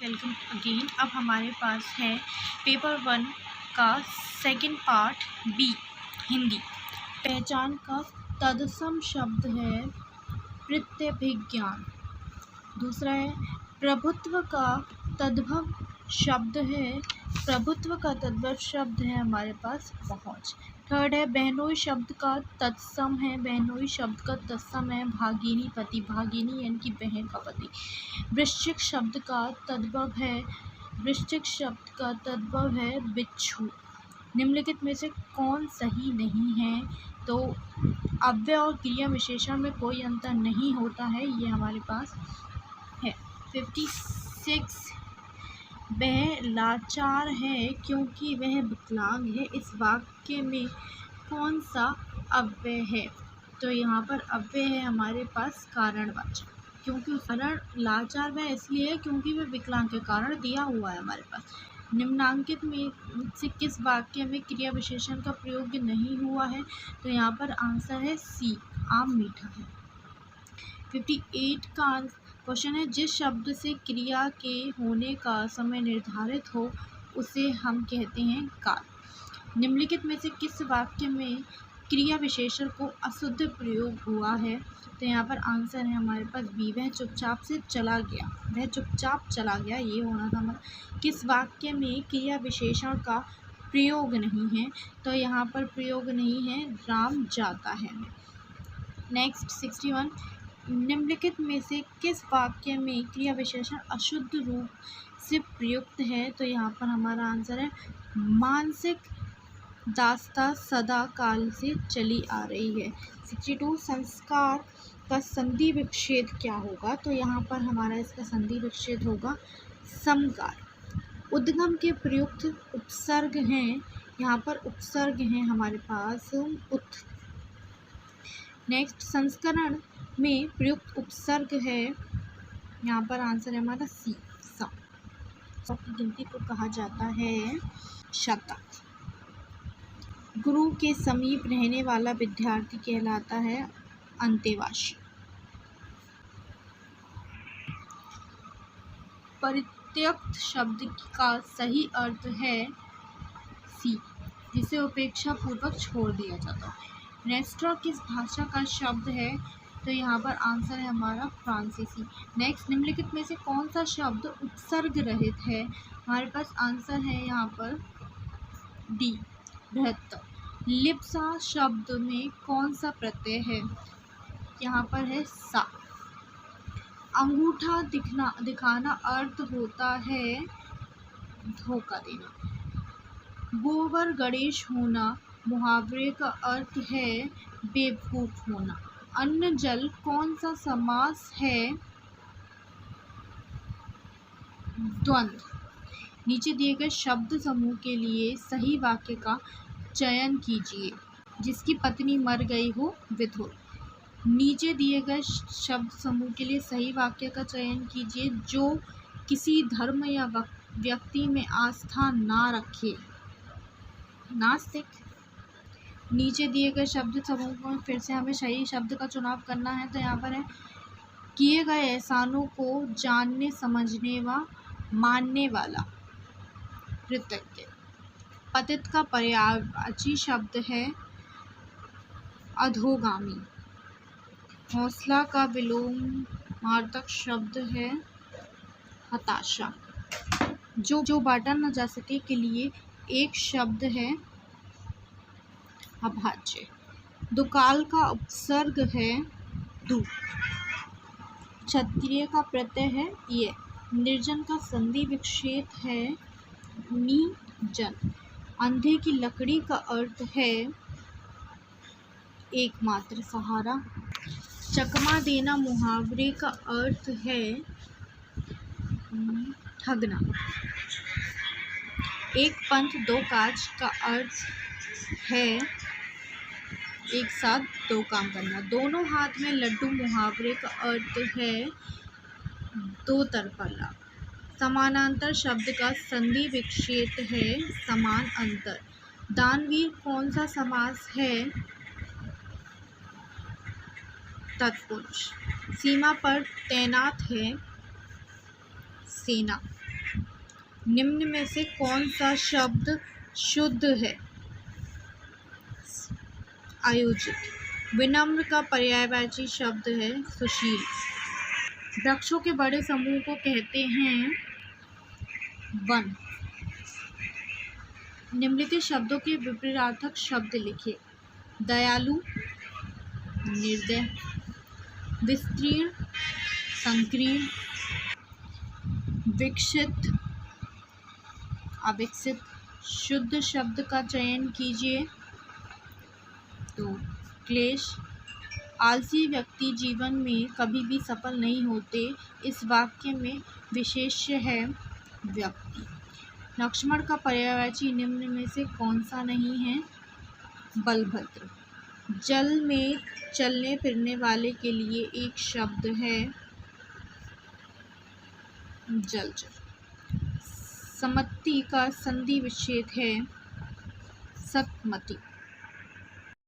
Welcome again. अब हमारे पास है पेपर 1 का सेकंड पार्ट बी हिंदी। पहचान का तत्सम शब्द है प्रत्यभिज्ञान। दूसरा है प्रभुत्व का तद्भव शब्द है हमारे पास पहुँच। थर्ड है बहनोई शब्द का तत्सम है भागिनी पति, भागिनी यानी कि बहन का पति। वृश्चिक शब्द का तद्भव है बिच्छू। निम्नलिखित में से कौन सही नहीं है? तो अव्यय और क्रिया विशेषण में कोई अंतर नहीं होता है, ये हमारे पास है। 56 वह लाचार है क्योंकि वह विकलांग है। इस वाक्य में कौन सा अव्यय है? तो यहाँ पर अव्यय है हमारे पास कारणवाचक, क्योंकि कारण लाचार वह इसलिए है क्योंकि वह विकलांग के कारण दिया हुआ है हमारे पास। निम्नांकित में से किस वाक्य में क्रिया विशेषण का प्रयोग नहीं हुआ है? तो यहाँ पर आंसर है सी, आम मीठा है। 58 का क्वेश्चन है जिस शब्द से क्रिया के होने का समय निर्धारित हो उसे हम कहते हैं काल। निम्नलिखित में से किस वाक्य में क्रिया विशेषण को अशुद्ध प्रयोग हुआ है? तो यहाँ पर आंसर है हमारे पास बी, वह चुपचाप चला गया, ये होना था हमारा। किस वाक्य में क्रिया विशेषण का प्रयोग नहीं है? तो यहाँ पर प्रयोग नहीं है, राम जाता है। नेक्स्ट 61 निम्नलिखित में से किस वाक्य में क्रिया विशेषण अशुद्ध रूप से प्रयुक्त है? तो यहाँ पर हमारा आंसर है मानसिक दास्ता सदा काल से चली आ रही है। 62 संस्कार का संधि विच्छेद क्या होगा? तो यहाँ पर हमारा इसका संधि विच्छेद होगा समकार। उद्गम के प्रयुक्त उपसर्ग हैं, यहाँ पर उपसर्ग हैं हमारे पास उत। नेक्स्ट संस्करण में प्रयुक्त उपसर्ग है, यहाँ पर आंसर है हमारा सी, सा। की गिनती को कहा जाता है शतक। गुरु के समीप रहने वाला विद्यार्थी कहलाता है अंतेवासी। परित्यक्त शब्द का सही अर्थ है सी, जिसे उपेक्षा पूर्वक छोड़ दिया जाता है। रेस्ट्रा किस भाषा का शब्द है? तो यहाँ पर आंसर है हमारा फ्रांसीसी। नेक्स्ट निम्नलिखित में से कौन सा शब्द उपसर्ग रहित है? हमारे पास आंसर है यहाँ पर डी, बृहत्तर। लिप्सा शब्द में कौन सा प्रत्यय है? यहाँ पर है सा। अंगूठा दिखाना अर्थ होता है धोखा देना। गोबर गणेश होना मुहावरे का अर्थ है बेवकूफ होना। अन्न जल कौन सा समास है? द्वंद्व। नीचे दिए गए शब्द समूह के लिए सही वाक्य का चयन कीजिए। जिसकी पत्नी मर गई हो विधुर। नीचे दिए गए शब्द समूह के लिए सही वाक्य का चयन कीजिए। जो किसी धर्म या व्यक्ति में आस्था ना रखे, नास्तिक। नीचे दिए गए शब्द समूह में फिर से हमें सही शब्द का चुनाव करना है, तो यहाँ पर है किए गए एहसानों को जानने समझने व मानने वाला, कृतज्ञ। पतित का पर्यायवाची शब्द है अधोगामी। हौसला का विलोमार्थक शब्द है हताशा। जो बांटा न जा सके के लिए एक शब्द है अभाज्य। दुकाल का उपसर्ग है दु। क्षत्रिय का प्रत्यय है ये। निर्जन का संधि विच्छेद है निजन। अंधे की लकड़ी का अर्थ है एकमात्र सहारा। चकमा देना मुहावरे का अर्थ है ठगना। एक पंथ दो काज का अर्थ है एक साथ दो काम करना। दोनों हाथ में लड्डू मुहावरे का अर्थ है दो तरफा लाभ। समानांतर शब्द का संधि विच्छेद है समान अंतर। दानवीर कौन सा समास है? तत्पुरुष। सीमा पर तैनात है सेना। निम्न में से कौन सा शब्द शुद्ध है? आयोजित। विनम्र का पर्यायवाची शब्द है सुशील। वृक्षों के बड़े समूह को कहते हैं वन। निम्नलिखित शब्दों के विपरीतार्थक शब्द लिखें। दयालु, निर्दय, विस्तीर्ण, संकीर्ण, विकसित, अविकसित। शुद्ध शब्द का चयन कीजिए। तो क्लेश। आलसी व्यक्ति जीवन में कभी भी सफल नहीं होते। इस वाक्य में विशेष्य है व्यक्ति। लक्ष्मण का पर्यायवाची निम्न में से कौन सा नहीं है? बलभद्र। जल में चलने फिरने वाले के लिए एक शब्द है जलचर। सम्मति का संधि विच्छेद है सकमति।